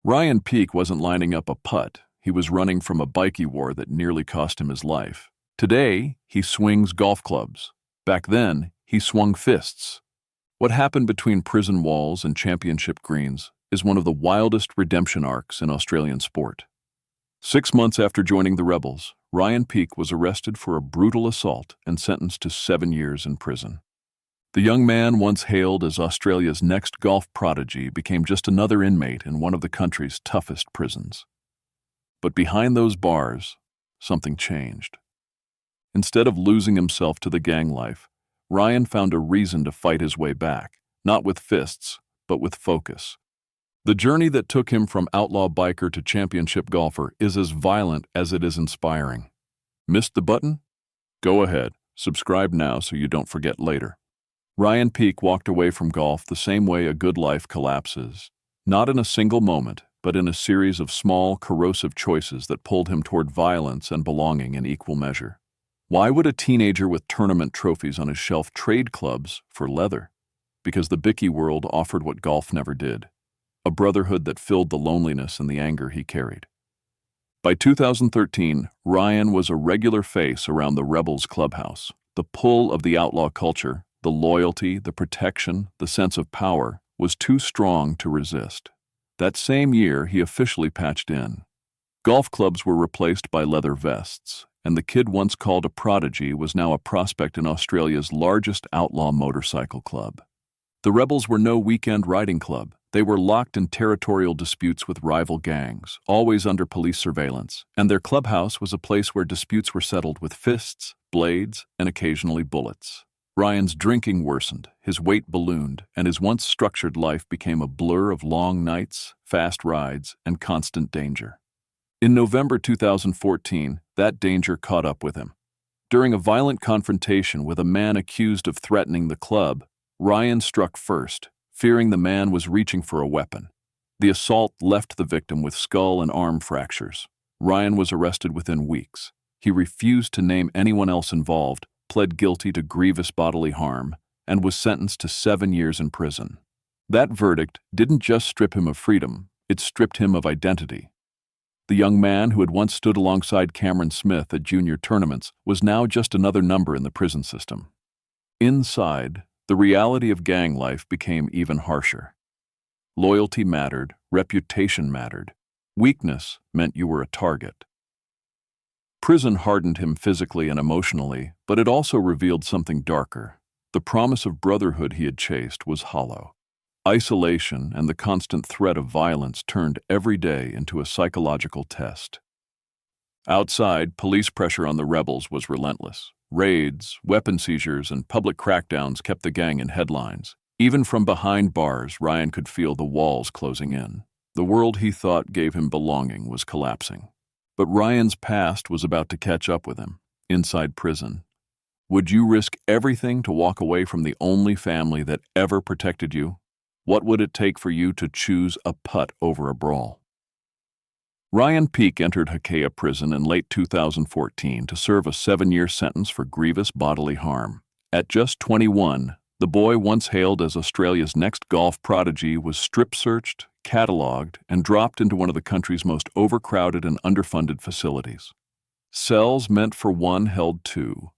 Ryan Peake wasn't lining up a putt. He was running from a bikie war that nearly cost him his life. Today, he swings golf clubs. Back then, he swung fists. What happened between prison walls and championship greens is one of the wildest redemption arcs in Australian sport. 6 months after joining the Rebels, Ryan Peake was arrested for a brutal assault and sentenced to 7 years in prison. The young man, once hailed as Australia's next golf prodigy, became just another inmate in one of the country's toughest prisons. But behind those bars, something changed. Instead of losing himself to the gang life, Ryan found a reason to fight his way back, not with fists, but with focus. The journey that took him from outlaw biker to championship golfer is as violent as it is inspiring. Missed the button? Go ahead, subscribe now so you don't forget later. Ryan Peake walked away from golf the same way a good life collapses, not in a single moment, but in a series of small, corrosive choices that pulled him toward violence and belonging in equal measure. Why would a teenager with tournament trophies on his shelf trade clubs for leather? Because the bikie world offered what golf never did, a brotherhood that filled the loneliness and the anger he carried. By 2013, Ryan was a regular face around the Rebels clubhouse. The pull of the outlaw culture, the loyalty, the protection, the sense of power, was too strong to resist. That same year, he officially patched in. Golf clubs were replaced by leather vests, and the kid once called a prodigy was now a prospect in Australia's largest outlaw motorcycle club. The Rebels were no weekend riding club. They were locked in territorial disputes with rival gangs, always under police surveillance, and their clubhouse was a place where disputes were settled with fists, blades, and occasionally bullets. Ryan's drinking worsened, his weight ballooned, and his once structured life became a blur of long nights, fast rides, and constant danger. In November 2014, that danger caught up with him. During a violent confrontation with a man accused of threatening the club, Ryan struck first, fearing the man was reaching for a weapon. The assault left the victim with skull and arm fractures. Ryan was arrested within weeks. He refused to name anyone else involved, pled guilty to grievous bodily harm, and was sentenced to 7 years in prison. That verdict didn't just strip him of freedom, it stripped him of identity. The young man who had once stood alongside Cameron Smith at junior tournaments was now just another number in the prison system. Inside, the reality of gang life became even harsher. Loyalty mattered, reputation mattered. Weakness meant you were a target. Prison hardened him physically and emotionally, but it also revealed something darker. The promise of brotherhood he had chased was hollow. Isolation and the constant threat of violence turned every day into a psychological test. Outside, police pressure on the Rebels was relentless. Raids, weapon seizures, and public crackdowns kept the gang in headlines. Even from behind bars, Ryan could feel the walls closing in. The world he thought gave him belonging was collapsing. But Ryan's past was about to catch up with him, inside prison. Would you risk everything to walk away from the only family that ever protected you? What would it take for you to choose a putt over a brawl? Ryan Peake entered Hakea prison in late 2014 to serve a 7-year sentence for grievous bodily harm. At just 21, the boy once hailed as Australia's next golf prodigy was strip-searched, catalogued, and dropped into one of the country's most overcrowded and underfunded facilities. Cells meant for one held 2.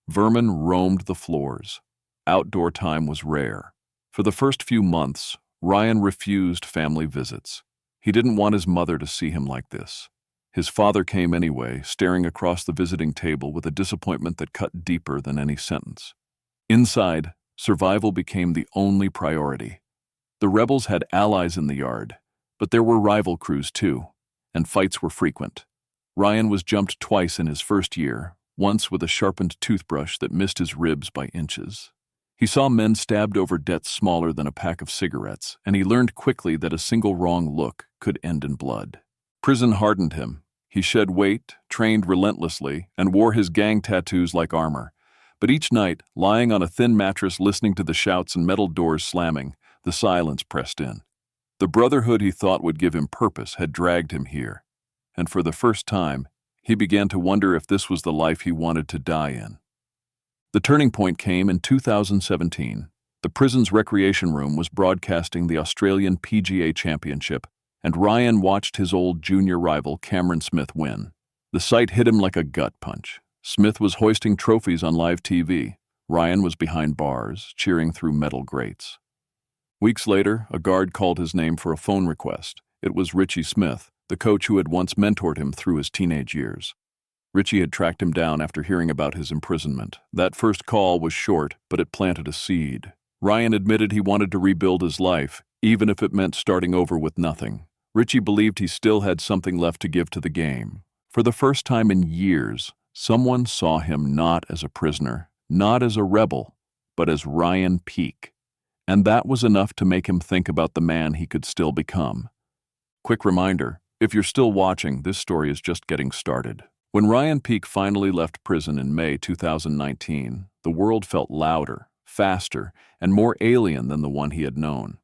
Vermin roamed the floors. Outdoor time was rare. For the first few months, Ryan refused family visits. He didn't want his mother to see him like this. His father came anyway, staring across the visiting table with a disappointment that cut deeper than any sentence. Inside, survival became the only priority. The Rebels had allies in the yard, but there were rival crews too, and fights were frequent. Ryan was jumped twice in his first year, once with a sharpened toothbrush that missed his ribs by inches. He saw men stabbed over debts smaller than a pack of cigarettes, and he learned quickly that a single wrong look could end in blood. Prison hardened him. He shed weight, trained relentlessly, and wore his gang tattoos like armor. But each night, lying on a thin mattress listening to the shouts and metal doors slamming, the silence pressed in. The brotherhood he thought would give him purpose had dragged him here. And for the first time, he began to wonder if this was the life he wanted to die in. The turning point came in 2017. The prison's recreation room was broadcasting the Australian PGA Championship, and Ryan watched his old junior rival Cameron Smith win. The sight hit him like a gut punch. Smith was hoisting trophies on live TV. Ryan was behind bars, cheering through metal grates. Weeks later, a guard called his name for a phone request. It was Richie Smith, the coach who had once mentored him through his teenage years. Richie had tracked him down after hearing about his imprisonment. That first call was short, but it planted a seed. Ryan admitted he wanted to rebuild his life, even if it meant starting over with nothing. Richie believed he still had something left to give to the game. For the first time in years, someone saw him not as a prisoner, not as a rebel, but as Ryan Peake. And that was enough to make him think about the man he could still become. Quick reminder, if you're still watching, this story is just getting started. When Ryan Peake finally left prison in May 2019, the world felt louder, faster, and more alien than the one he had known.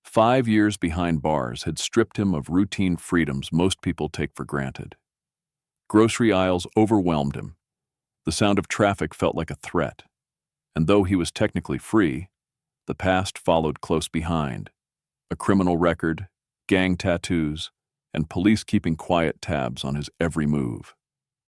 5 years behind bars had stripped him of routine freedoms most people take for granted. Grocery aisles overwhelmed him. The sound of traffic felt like a threat. And though he was technically free, the past followed close behind. A criminal record, gang tattoos, and police keeping quiet tabs on his every move.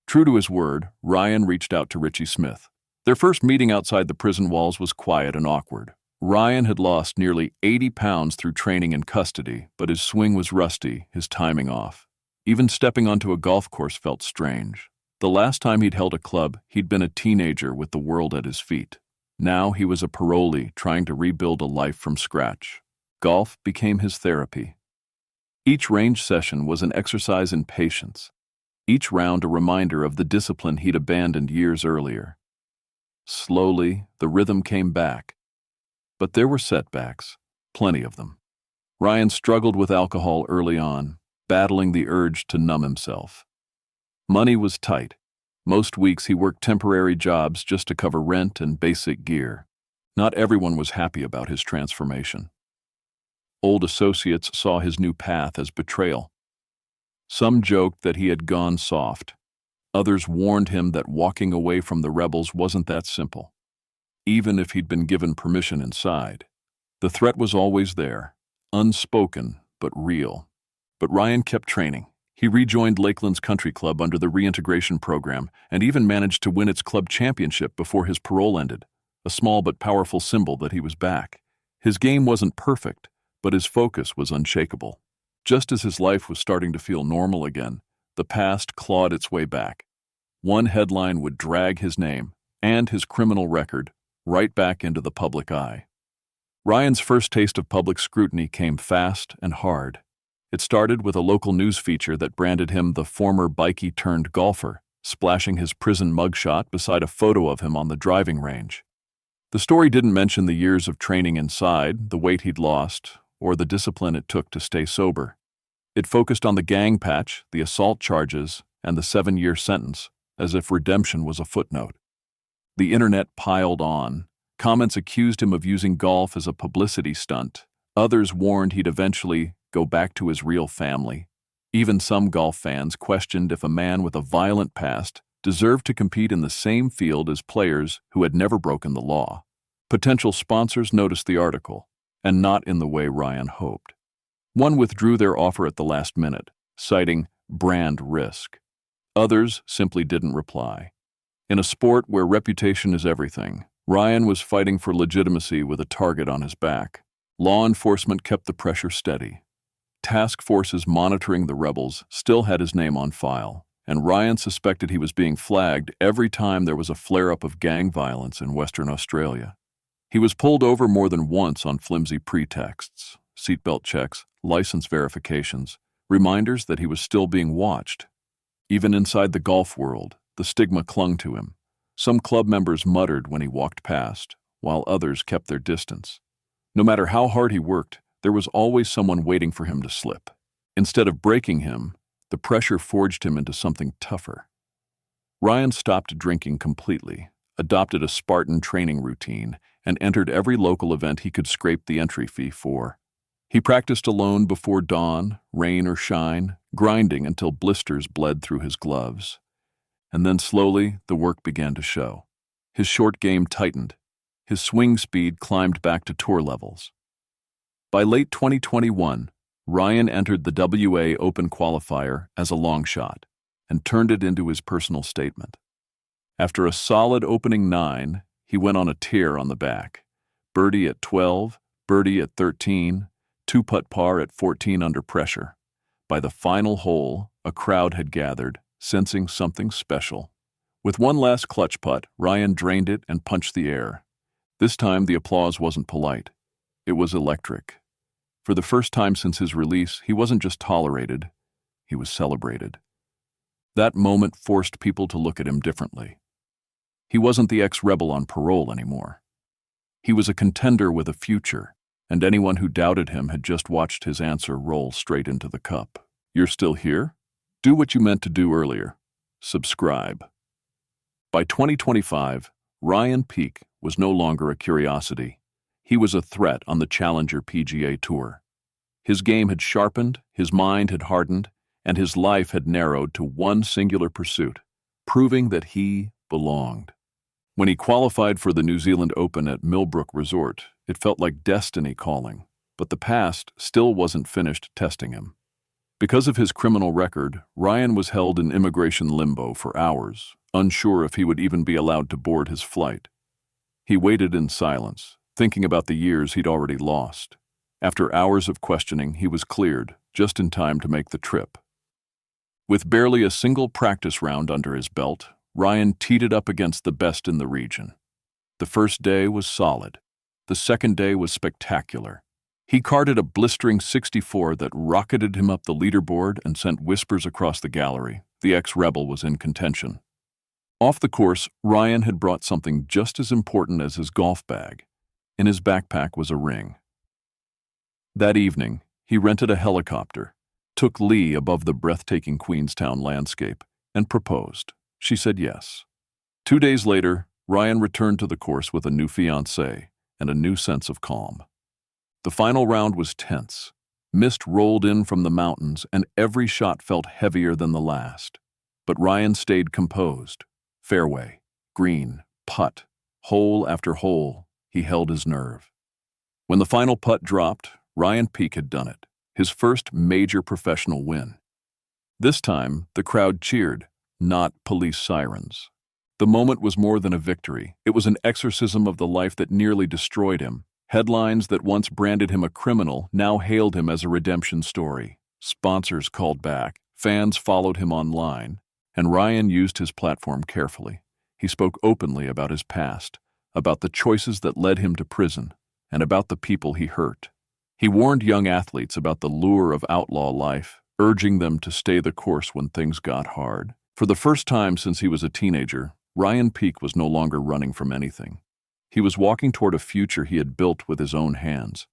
True to his word, Ryan reached out to Richie Smith. Their first meeting outside the prison walls was quiet and awkward. Ryan had lost nearly 80 pounds through training in custody, but his swing was rusty, his timing off. Even stepping onto a golf course felt strange. The last time he'd held a club, he'd been a teenager with the world at his feet. Now he was a parolee trying to rebuild a life from scratch. Golf became his therapy. Each range session was an exercise in patience. Each round a reminder of the discipline he'd abandoned years earlier. Slowly, the rhythm came back. But there were setbacks, plenty of them. Ryan struggled with alcohol early on, battling the urge to numb himself. Money was tight. Most weeks he worked temporary jobs just to cover rent and basic gear. Not everyone was happy about his transformation. Old associates saw his new path as betrayal. Some joked that he had gone soft. Others warned him that walking away from the rebels wasn't that simple, even if he'd been given permission inside. The threat was always there, unspoken but real. But Ryan kept training. He rejoined Lakeland's country club under the reintegration program and even managed to win its club championship before his parole ended, a small but powerful symbol that he was back. His game wasn't perfect, but his focus was unshakable. Just as his life was starting to feel normal again, the past clawed its way back. One headline would drag his name and his criminal record right back into the public eye. Ryan's first taste of public scrutiny came fast and hard. It started with a local news feature that branded him the former bikie-turned-golfer, splashing his prison mugshot beside a photo of him on the driving range. The story didn't mention the years of training inside, the weight he'd lost, or the discipline it took to stay sober. It focused on the gang patch, the assault charges, and the 7-year sentence, as if redemption was a footnote. The internet piled on. Comments accused him of using golf as a publicity stunt. Others warned he'd eventually go back to his real family. Even some golf fans questioned if a man with a violent past deserved to compete in the same field as players who had never broken the law. Potential sponsors noticed the article, and not in the way Ryan hoped. One withdrew their offer at the last minute, citing brand risk. Others simply didn't reply. In a sport where reputation is everything, Ryan was fighting for legitimacy with a target on his back. Law enforcement kept the pressure steady. Task forces monitoring the rebels still had his name on file, and Ryan suspected he was being flagged every time there was a flare-up of gang violence in Western Australia. He was pulled over more than once on flimsy pretexts, seatbelt checks, license verifications, reminders that he was still being watched. Even inside the golf world, the stigma clung to him. Some club members muttered when he walked past, while others kept their distance. No matter how hard he worked, there was always someone waiting for him to slip. Instead of breaking him, the pressure forged him into something tougher. Ryan stopped drinking completely, adopted a Spartan training routine, and entered every local event he could scrape the entry fee for. He practiced alone before dawn, rain or shine, grinding until blisters bled through his gloves. And then slowly, the work began to show. His short game tightened. His swing speed climbed back to tour levels. By late 2021, Ryan entered the WA Open qualifier as a long shot and turned it into his personal statement. After a solid opening 9, he went on a tear on the back. Birdie at 12, birdie at 13, two-putt par at 14 under pressure. By the final hole, a crowd had gathered, sensing something special. With one last clutch putt, Ryan drained it and punched the air. This time, the applause wasn't polite. It was electric. For the first time since his release, he wasn't just tolerated, he was celebrated. That moment forced people to look at him differently. He wasn't the ex-rebel on parole anymore. He was a contender with a future, and anyone who doubted him had just watched his answer roll straight into the cup. You're still here? Do what you meant to do earlier. Subscribe. By 2025, Ryan Peake was no longer a curiosity. He was a threat on the Challenger PGA Tour. His game had sharpened, his mind had hardened, and his life had narrowed to one singular pursuit, proving that he belonged. When he qualified for the New Zealand Open at Millbrook Resort, it felt like destiny calling, but the past still wasn't finished testing him. Because of his criminal record, Ryan was held in immigration limbo for hours, unsure if he would even be allowed to board his flight. He waited in silence, thinking about the years he'd already lost. After hours of questioning, he was cleared, just in time to make the trip. With barely a single practice round under his belt, Ryan teed it up against the best in the region. The first day was solid. The second day was spectacular. He carded a blistering 64 that rocketed him up the leaderboard and sent whispers across the gallery. The ex-rebel was in contention. Off the course, Ryan had brought something just as important as his golf bag. In his backpack was a ring. That evening, he rented a helicopter, took Lee above the breathtaking Queenstown landscape, and proposed. She said yes. 2 days later, Ryan returned to the course with a new fiancée and a new sense of calm. The final round was tense. Mist rolled in from the mountains, and every shot felt heavier than the last. But Ryan stayed composed. Fairway, green, putt, hole after hole, he held his nerve. When the final putt dropped, Ryan Peake had done it, his first major professional win. This time, the crowd cheered, not police sirens. The moment was more than a victory. It was an exorcism of the life that nearly destroyed him. Headlines that once branded him a criminal now hailed him as a redemption story. Sponsors called back, fans followed him online, and Ryan used his platform carefully. He spoke openly about his past, about the choices that led him to prison, and about the people he hurt. He warned young athletes about the lure of outlaw life, urging them to stay the course when things got hard. For the first time since he was a teenager, Ryan Peake was no longer running from anything. He was walking toward a future he had built with his own hands,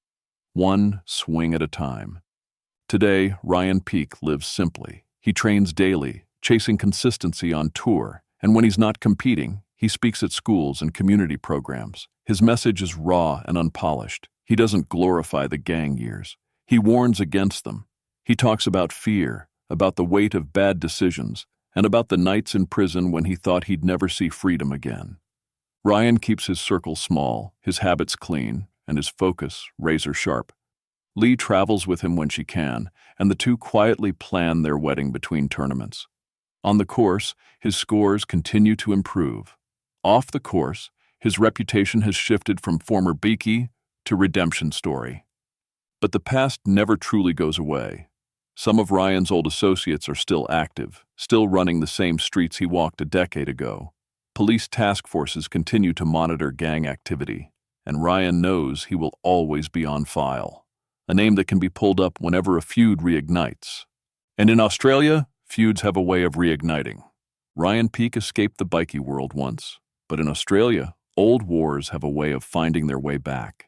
one swing at a time. Today, Ryan Peake lives simply. He trains daily, chasing consistency on tour, and when he's not competing, he speaks at schools and community programs. His message is raw and unpolished. He doesn't glorify the gang years. He warns against them. He talks about fear, about the weight of bad decisions, and about the nights in prison when he thought he'd never see freedom again. Ryan keeps his circle small, his habits clean, and his focus razor sharp. Lee travels with him when she can, and the two quietly plan their wedding between tournaments. On the course, his scores continue to improve. Off the course, his reputation has shifted from former Peake to redemption story. But the past never truly goes away. Some of Ryan's old associates are still active, still running the same streets he walked a decade ago. Police task forces continue to monitor gang activity, and Ryan knows he will always be on file, a name that can be pulled up whenever a feud reignites. And in Australia, feuds have a way of reigniting. Ryan Peake escaped the bikie world once, but in Australia, old wars have a way of finding their way back.